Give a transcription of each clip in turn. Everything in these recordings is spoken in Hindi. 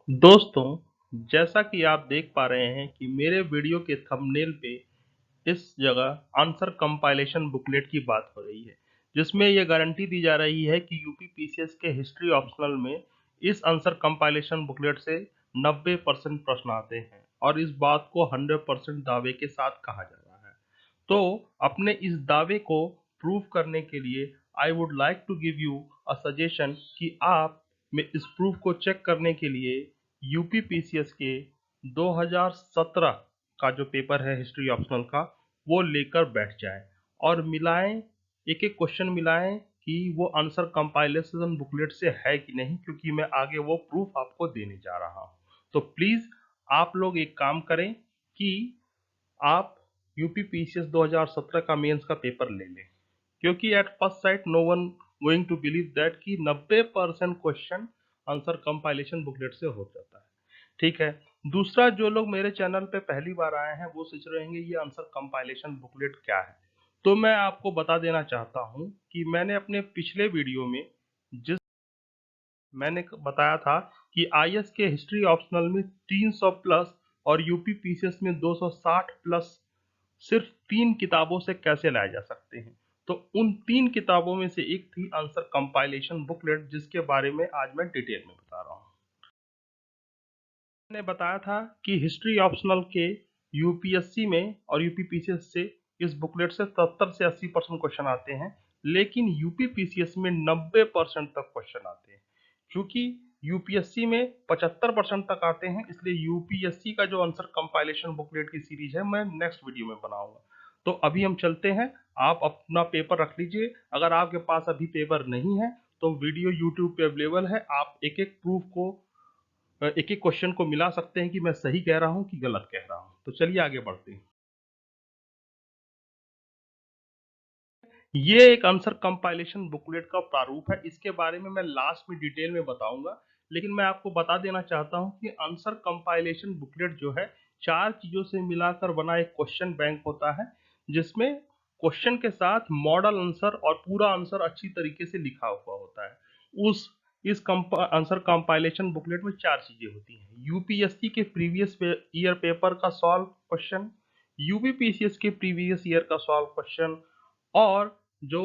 दोस्तों, जैसा कि आप देख पा रहे हैं कि मेरे वीडियो के थंबनेल पे इस जगह आंसर कंपाइलेशन बुकलेट की बात हो रही है, जिसमें ये गारंटी दी जा रही है कि यूपी पीसीएस के हिस्ट्री ऑप्शनल में इस आंसर कंपाइलेशन बुकलेट से 90% प्रश्न आते हैं और इस बात को 100% दावे के साथ कहा जा रहा है। तो अपने इस दावे को प्रूव करने के लिए I would like to give you a suggestion कि आप में इस प्रूफ को चेक करने के लिए यूपी पीसीएस के 2017 का जो पेपर है हिस्ट्री ऑप्शनल का वो लेकर बैठ जाए और मिलाएं, एक एक क्वेश्चन मिलाएं कि वो आंसर कंपाइलेशन बुकलेट से है कि नहीं, क्योंकि मैं आगे वो प्रूफ आपको देने जा रहा हूं। तो प्लीज आप लोग एक काम करें कि आप यूपी पीसीएस 2017 का मेंस का पेपर ले लें, क्योंकि at first sight no one going to believe that कि 90% क्वेश्चन आंसर कंपाइलेशन बुकलेट से हो जाता है। ठीक है। दूसरा, जो लोग मेरे चैनल पे पहली बार आए हैं वो सोच रहे होंगे ये आंसर कंपाइलेशन बुकलेट क्या है। तो मैं आपको बता देना चाहता हूं कि मैंने अपने पिछले वीडियो में जिस मैंने बताया था कि आईएएस के हिस्ट्री ऑप्शनल में 300 प्लस और यूपी पीसीएस में 260 प्लस सिर्फ 3 किताबों से कैसे लाए जा सकते हैं। तो उन 3 किताबों में से एक थी आंसर कंपाइलेशन बुकलेट, जिसके बारे में आज मैं डिटेल में बता रहा हूँ। मैंने बताया था कि हिस्ट्री ऑप्शनल के यूपीएससी में और यूपी पीसीएस से इस बुकलेट से 70 से 80% क्वेश्चन आते हैं, लेकिन यूपी पीसीएस में 90% तक क्वेश्चन आते हैं। क्योंकि यूपीएससी में 75% तक आते हैं, इसलिए यूपीएससी का जो आंसर कंपाइलेशन बुकलेट की सीरीज है मैं नेक्स्ट वीडियो में बनाऊंगा। तो अभी हम चलते हैं, आप अपना पेपर रख लीजिए। अगर आपके पास अभी पेपर नहीं है तो वीडियो यूट्यूब पे अवेलेबल है, आप एक एक प्रूफ को एक एक क्वेश्चन को मिला सकते हैं कि मैं सही कह रहा हूं कि गलत कह रहा हूं। तो चलिए आगे बढ़ते हैं। ये एक आंसर कंपाइलेशन बुकलेट का प्रारूप है, इसके बारे में मैं लास्ट में डिटेल में बताऊंगा, लेकिन मैं आपको बता देना चाहता हूं कि आंसर कंपाइलेशन बुकलेट जो है 4 चीजों से मिलाकर बना एक क्वेश्चन बैंक होता है, जिसमें क्वेश्चन के साथ मॉडल आंसर और पूरा आंसर अच्छी तरीके से लिखा हुआ होता है। उस इस आंसर कंपाइलेशन बुकलेट में 4 चीजें होती हैं: यूपीएससी के प्रीवियस ईयर पेपर का सॉल्व क्वेश्चन, यूपीपीसीएस के प्रीवियस ईयर का सॉल्व क्वेश्चन, और जो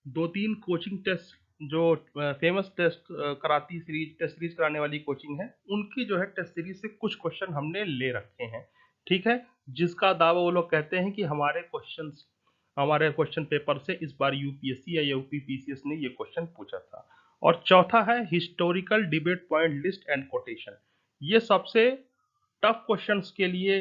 2-3 कोचिंग टेस्ट जो फेमस टेस्ट कराती सीरीज टेस्ट सीरीज कराने वाली कोचिंग है, उनकी जो है टेस्ट सीरीज से कुछ क्वेश्चन हमने ले रखे हैं। ठीक है। जिसका दावा वो लोग कहते हैं कि हमारे क्वेश्चन पेपर से इस बार यूपीएससी या यूपीपीसीएस ने ये क्वेश्चन पूछा था। और चौथा है historical debate point list and quotation. ये सबसे टफ क्वेश्चंस के लिए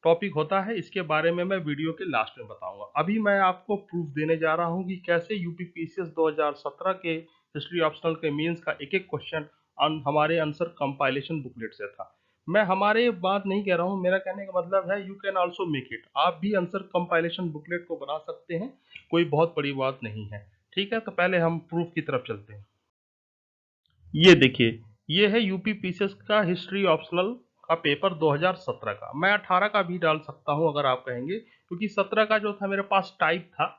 टॉपिक होता है, इसके बारे में मैं वीडियो के लास्ट में बताऊंगा। अभी मैं आपको प्रूफ देने जा रहा हूं कि कैसे यूपीपीसीएस 2017 के हिस्ट्री ऑप्शनल के मीन्स का एक एक क्वेश्चन हमारे आंसर कंपाइलेशन बुकलेट से था। मैं हमारे बात नहीं कह रहा हूं, मेरा कहने का मतलब है you can also make it, आप भी आंसर कंपाइलेशन बुकलेट को बना सकते हैं, कोई बहुत बड़ी बात नहीं है। ठीक है, तो पहले हम प्रूफ की तरफ चलते हैं। ये देखिए, ये है यूपी पीसीएस का हिस्ट्री ऑप्शनल का पेपर 2017 का। मैं 18 का भी डाल सकता हूं अगर आप कहेंगे, क्योंकि 17 का जो था मेरे पास टाइप था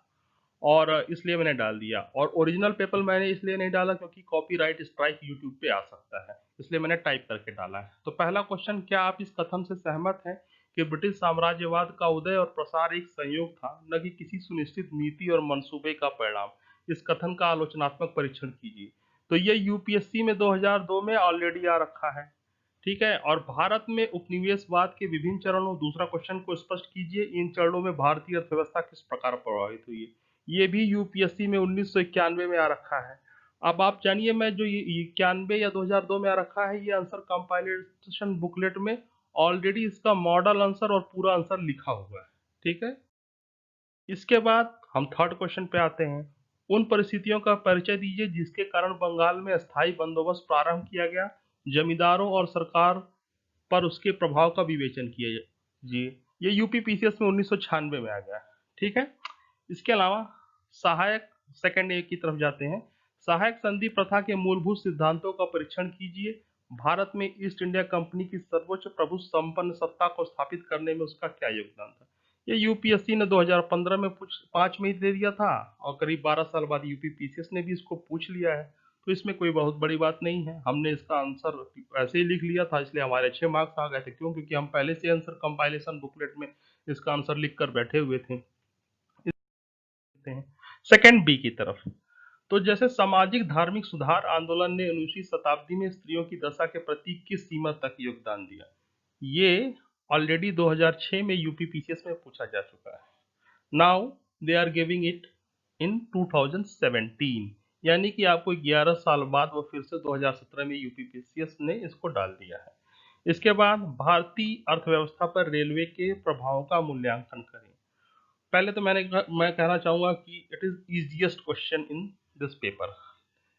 और इसलिए मैंने डाल दिया। और ओरिजिनल पेपर मैंने इसलिए नहीं डाला क्योंकि कॉपीराइट स्ट्राइक यूट्यूब पे आ सकता है, इसलिए मैंने टाइप करके डाला है। तो पहला क्वेश्चन, क्या आप इस कथन से सहमत हैं कि ब्रिटिश साम्राज्यवाद का उदय और प्रसार एक संयोग था, न कि किसी सुनिश्चित नीति और मंसूबे का परिणाम? इस कथन का आलोचनात्मक परीक्षण कीजिए। तो ये यूपीएससी में 2002 में ऑलरेडी आ रखा है। ठीक है। और भारत में उपनिवेशवाद के विभिन्न चरणों, दूसरा क्वेश्चन को स्पष्ट कीजिए, इन चरणों में भारतीय अर्थव्यवस्था किस प्रकार प्रभावित हुई है? ये भी यूपीएससी में 1991 में आ रखा है। अब आप जानिए, मैं जो ये 91 या 2002 में आ रखा है, ये आंसर कंपाइलेशन बुकलेट में ऑलरेडी इसका मॉडल आंसर और पूरा आंसर लिखा हुआ है। ठीक है। इसके बाद हम थर्ड क्वेश्चन पे आते हैं। उन परिस्थितियों का परिचय दीजिए जिसके कारण बंगाल में अस्थायी बंदोबस्त प्रारंभ किया गया, जमींदारों और सरकार पर उसके प्रभाव का विवेचन किया जाए। जी, ये यूपी पीसीएस में 1996 में आ गया। ठीक है। इसके अलावा सहायक सेकंड ए की तरफ जाते हैं। सहायक संधि प्रथा के मूलभूत सिद्धांतों का परीक्षण कीजिए। भारत में ईस्ट इंडिया कंपनी की सर्वोच्च प्रभु संपन्न सत्ता को स्थापित करने में उसका क्या योगदान था? ये यूपीएससी ने 2015 में 5 में ही दे दिया था और करीब 12 साल बाद यूपी पीसीएस ने भी इसको पूछ लिया है। तो इसमें कोई बहुत बड़ी बात नहीं है। हमने इसका आंसर ऐसे ही लिख लिया था, इसलिए हमारे अच्छे मार्क्स आ गए थे। क्यों? क्योंकि हम पहले से आंसर कंपाइलेशन बुकलेट में इसका आंसर लिख कर बैठे हुए थे। सेकंड बी की तरफ, तो जैसे सामाजिक धार्मिक सुधार आंदोलन ने 19वीं शताब्दी में स्त्रियों की दशा के प्रति किस सीमा तक योगदान दिया? ये ऑलरेडी 2006 में यूपी पीसीएस में पूछा जा चुका है। Now they are giving it in 2017, यानी कि आपको 11 साल बाद वो फिर से 2017 में यूपी पीसीएस ने इसको डाल दिया है। इसके बाद भारतीय अर्थव्यवस्था पर रेलवे के प्रभाव का मूल्यांकन करें। पहले तो मैं कहना चाहूंगा कि it is easiest question in this paper,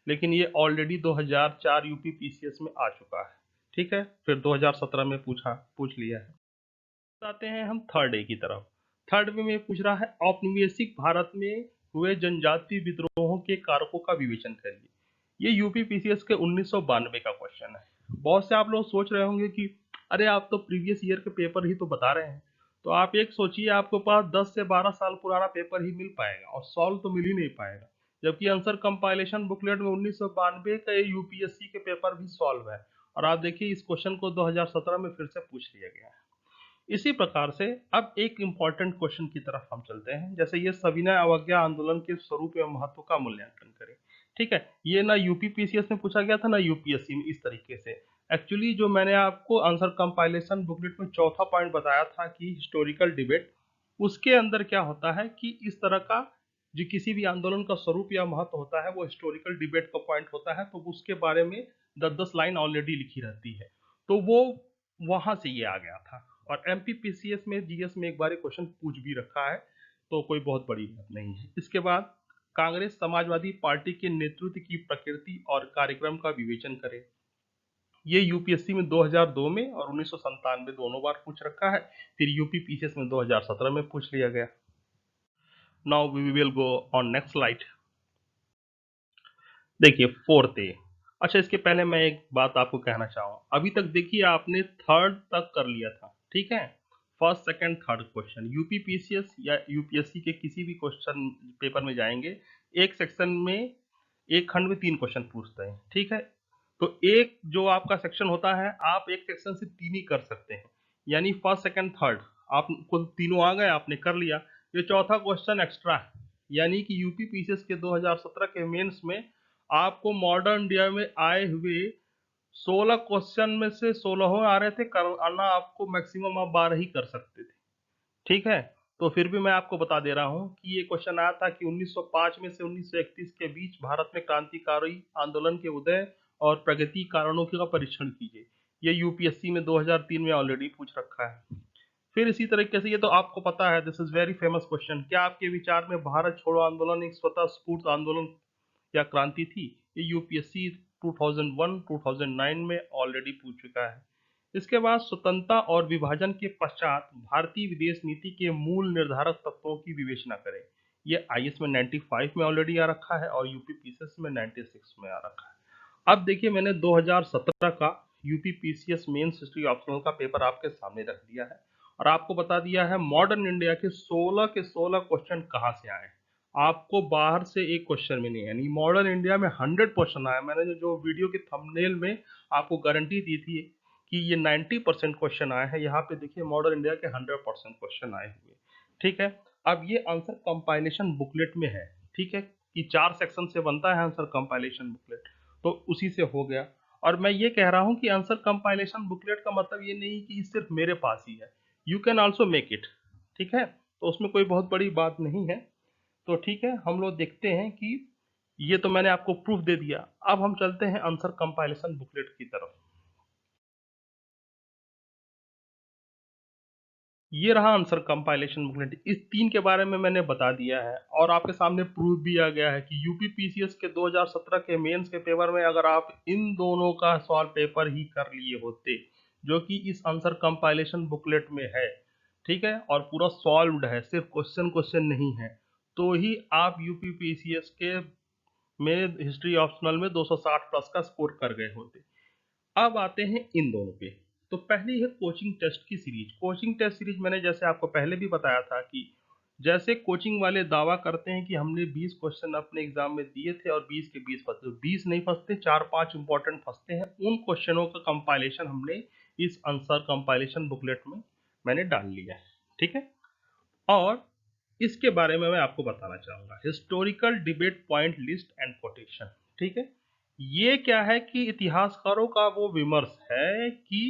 लेकिन ये ऑलरेडी 2004 यूपी पीसीएस में आ चुका है। ठीक है, फिर 2017 में पूछ लिया है। आते हैं हम थर्ड ए की तरफ। थर्ड में पूछ रहा है औपनिवेशिक भारत में हुए जनजातीय विद्रोहों के कारकों का विवेचन करिए। ये यूपी पीसीएस के 1992 का क्वेश्चन है। बहुत से आप लोग सोच रहे होंगे कि अरे आप तो प्रीवियस ईयर के पेपर ही तो बता रहे हैं, तो आप एक सोचिए आपके पास 10 से 12 साल पुराना पेपर ही मिल पाएगा और सॉल्व तो मिल ही नहीं पाएगा, जबकि आंसर कंपाइलेशन बुकलेट में 1992 का यूपीएससी के पेपर भी सॉल्व है। और आप देखिए इस क्वेश्चन को 2017 में फिर से पूछ लिया गया है। इसी प्रकार से अब एक इम्पॉर्टेंट क्वेश्चन की तरफ हम चलते हैं, जैसे ये सविनय अवज्ञा आंदोलन के स्वरूप एवं महत्व का मूल्यांकन करें। ठीक है, ये ना यूपी पीसीएस में पूछा गया था ना यूपीएससी में इस तरीके से। एक्चुअली जो मैंने आपको आंसर कंपाइलेशन बुकलेट में चौथा पॉइंट बताया था कि हिस्टोरिकल डिबेट, उसके अंदर क्या होता है कि इस तरह का जो किसी भी आंदोलन का स्वरूप या महत्व होता है वो हिस्टोरिकल डिबेट का पॉइंट होता है, तो उसके बारे में 10-10 लाइन ऑलरेडी लिखी रहती है, तो वो वहां से ये आ गया था। और एमपीपीसीएस में जीएस में एक बार क्वेश्चन पूछ भी रखा है, तो कोई बहुत बड़ी बात नहीं है। इसके बाद कांग्रेस समाजवादी पार्टी के नेतृत्व की प्रकृति और कार्यक्रम का विवेचन करें। ये यूपीएससी में 2002 में और 1997 दोनों बार पूछ रखा है, फिर यूपी पीसीएस में 2017 में पूछ लिया गया। Now we will go on next slide. देखिए फोर्थ ए। अच्छा, इसके पहले मैं एक बात आपको कहना चाहूंगा, अभी तक देखिए आपने थर्ड तक कर लिया था, ठीक है, first second third question. UP PCS या यूपीएससी के किसी भी क्वेश्चन पेपर में जाएंगे, एक सेक्शन में एक खंड में 3 क्वेश्चन पूछते हैं, ठीक है। तो एक जो आपका सेक्शन होता है, आप एक सेक्शन से 3 ही कर सकते हैं, यानी फर्स्ट सेकंड थर्ड आपको तीनों आ गए, आपने कर लिया। ये चौथा क्वेश्चन एक्स्ट्रा है, यानी कि यूपी पीसीएस के 2017 के मेंस में आपको मॉडर्न इंडिया में आए हुए 16 क्वेश्चन में से 16 आ रहे थे, करना आपको मैक्सिमम आप 12 ही कर सकते थे, ठीक है। तो फिर भी मैं आपको बता दे रहा हूं कि ये क्वेश्चन आया था कि 1905 में से 1931 के बीच भारत में क्रांतिकारी आंदोलन के उदय और प्रगति कारणों का परीक्षण कीजिए। ये यूपीएससी में 2003 में ऑलरेडी पूछ रखा है। फिर इसी तरीके से ये तो आपको पता है, this is very famous question, क्या आपके विचार में भारत छोड़ो आंदोलन एक स्वतः स्फूर्त आंदोलन या क्रांति थी? ये यूपीएससी 2001-2009 में ऑलरेडी पूछ चुका है। इसके बाद स्वतंत्रता और विभाजन के पश्चात भारतीय विदेश नीति के मूल निर्धारक तत्वों की विवेचना करें। ये आईएएस में 95 में ऑलरेडी आ रखा है और यूपी पीसीएस में 96 में आ रखा है। अब देखिए मैंने 2017 का UP PCS mains history optional का पेपर आपके सामने रख दिया है और आपको बता दिया है मॉडर्न इंडिया के 16 के 16 क्वेश्चन कहाँ से आए। आपको बाहर से एक क्वेश्चन भी नहीं है, यानी मॉडर्न इंडिया में 100 क्वेश्चन आया। मैंने जो वीडियो के थंबनेल में आपको गारंटी दी थी कि ये 90% क्वेश्चन आए हैं, यहाँ पे देखिए मॉडर्न इंडिया के 100% क्वेश्चन आए हुए, ठीक है। अब ये आंसर कंपाइलेशन बुकलेट में है, ठीक है, कि 4 सेक्शन से बनता है आंसर कंपाइलेशन बुकलेट, तो उसी से हो गया। और मैं ये कह रहा हूँ कि आंसर कंपाइलेशन बुकलेट का मतलब ये नहीं कि सिर्फ मेरे पास ही है, you can also make it, ठीक है, तो उसमें कोई बहुत बड़ी बात नहीं है। तो ठीक है, हम लोग देखते हैं कि ये तो मैंने आपको प्रूफ दे दिया। अब हम चलते हैं आंसर कंपाइलेशन बुकलेट की तरफ। ये रहा आंसर कंपाइलेशन बुकलेट। इस 3 के बारे में मैंने बता दिया है और आपके सामने प्रूफ भी आ गया है कि यूपी पीसीएस के 2017 के मेंस के पेपर में अगर आप इन दोनों का सवाल पेपर ही कर लिए होते, जो कि इस आंसर कंपाइलेशन बुकलेट में है, ठीक है, और पूरा सॉल्व्ड है, सिर्फ क्वेश्चन क्वेश्चन नहीं है, तो ही आप यूपी पीसीएस के में हिस्ट्री ऑप्शनल में 260 प्लस का स्कोर कर गए होते। अब आते हैं इन दोनों पे। तो पहली है कोचिंग टेस्ट की सीरीज। कोचिंग टेस्ट सीरीज मैंने जैसे आपको पहले भी बताया था कि जैसे कोचिंग वाले दावा करते हैं कि हमने 20 क्वेश्चन अपने एग्जाम में दिए थे और 20 के 20 फंसते, 20 नहीं फंसते, 4-5 इंपॉर्टेंट फंसते हैं। उन क्वेश्चनों का कंपाइलेशन हमने इस आंसर कंपाइलेशन बुकलेट में मैंने डाल लिया है, ठीक है। और इसके बारे में मैं आपको बताना चाहूंगा, historical debate point list and quotation, ठीक है। ये क्या है कि इतिहासकारों का वो विमर्श है कि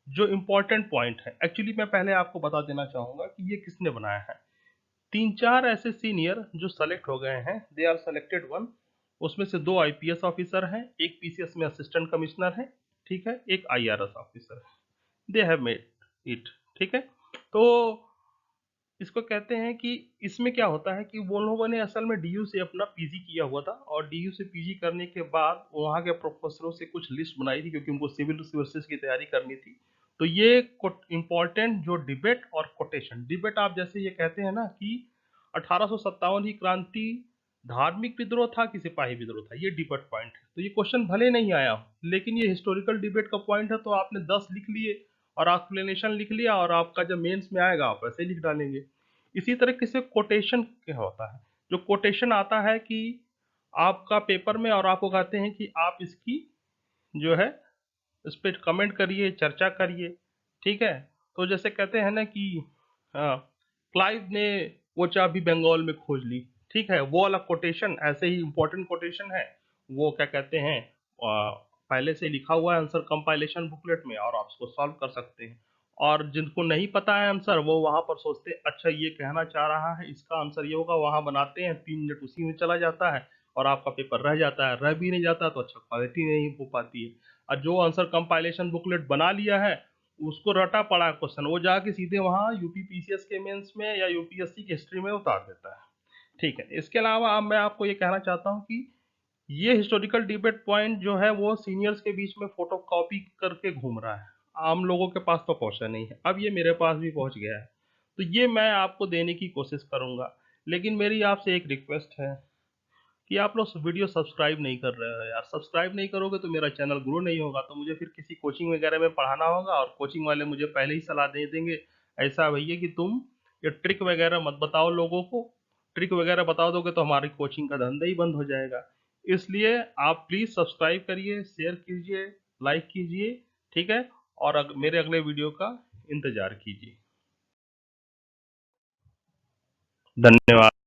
जो इंपॉर्टेंट पॉइंट है, एक्चुअली मैं पहले आपको बता देना चाहूंगा कि ये किसने बनाया है। 3-4 ऐसे सीनियर जो सेलेक्ट हो गए हैं, दे आर सेलेक्टेड वन, उसमें से 2 आईपीएस ऑफिसर हैं, एक पीसीएस में असिस्टेंट कमिश्नर है, ठीक है, एक आईआरएस ऑफिसर है, दे हैव मेड इट, ठीक है। तो इसको कहते हैं कि इसमें क्या होता है कि वो लोगों ने असल में डीयू से अपना पीजी किया हुआ था, और डीयू से पीजी करने के बाद वहाँ के प्रोफेसरों से कुछ लिस्ट बनाई थी, क्योंकि उनको सिविल सर्विसेज की तैयारी करनी थी। तो ये इंपॉर्टेंट जो डिबेट और कोटेशन, डिबेट आप जैसे ये कहते हैं ना कि 1857 की क्रांति धार्मिक विद्रोह था कि सिपाही विद्रोह था, ये डिबेट पॉइंट है। तो ये क्वेश्चन भले नहीं आया हो, लेकिन ये हिस्टोरिकल डिबेट का पॉइंट है, तो आपने 10 लिख लिए और एक्सप्लेनेशन लिख लिया, और आपका जब मेंस में आएगा आप ऐसे लिख डालेंगे। इसी तरीके से कोटेशन क्या होता है, जो कोटेशन आता है कि आपका पेपर में और आपको कहते हैं कि आप इसकी जो है इस पर कमेंट करिए, चर्चा करिए, ठीक है। तो जैसे कहते हैं ना कि क्लाइव ने वो चाबी बंगाल में खोज ली, ठीक है, वो वाला कोटेशन ऐसे ही इंपॉर्टेंट कोटेशन है। वो क्या कहते हैं, पहले से लिखा हुआ है आंसर कंपाइलेशन बुकलेट में, और आप उसको सॉल्व कर सकते हैं। और जिनको नहीं पता है आंसर, वो वहां पर सोचते हैं अच्छा ये कहना चाह रहा है, इसका आंसर ये होगा, वहां बनाते हैं, 3 मिनट उसी में चला जाता है, और आपका पेपर रह जाता है। रह भी नहीं जाता तो अच्छा क्वालिटी नहीं हो पाती है। और जो आंसर कंपाइलेशन बुकलेट बना लिया है, उसको रटा पड़ा क्वेश्चन, वो जाके सीधे वहां यूपी पीसीएस के मेंस में या यूपीएससी की हिस्ट्री में उतार देता है, ठीक है। इसके अलावा अब मैं आपको ये कहना चाहता हूँ कि ये हिस्टोरिकल डिबेट पॉइंट जो है वो सीनियर्स के बीच में फोटो कॉपी करके घूम रहा है, आम लोगों के पास तो पहुंचा नहीं है। अब ये मेरे पास भी पहुंच गया है, तो ये मैं आपको देने की कोशिश करूंगा। लेकिन मेरी आपसे एक रिक्वेस्ट है कि आप लोग वीडियो सब्सक्राइब नहीं कर रहे हो यार। सब्सक्राइब नहीं करोगे तो मेरा चैनल ग्रो नहीं होगा, तो मुझे फिर किसी कोचिंग वगैरह में पढ़ाना होगा, और कोचिंग वाले मुझे पहले ही सलाह दे देंगे ऐसा भैया कि तुम ये ट्रिक वगैरह मत बताओ लोगों को, ट्रिक वगैरह बता दोगे तो हमारी कोचिंग का धंधा ही बंद हो जाएगा। इसलिए आप प्लीज़ सब्सक्राइब करिए, शेयर कीजिए, लाइक कीजिए, ठीक है, और मेरे अगले वीडियो का इंतजार कीजिए। धन्यवाद।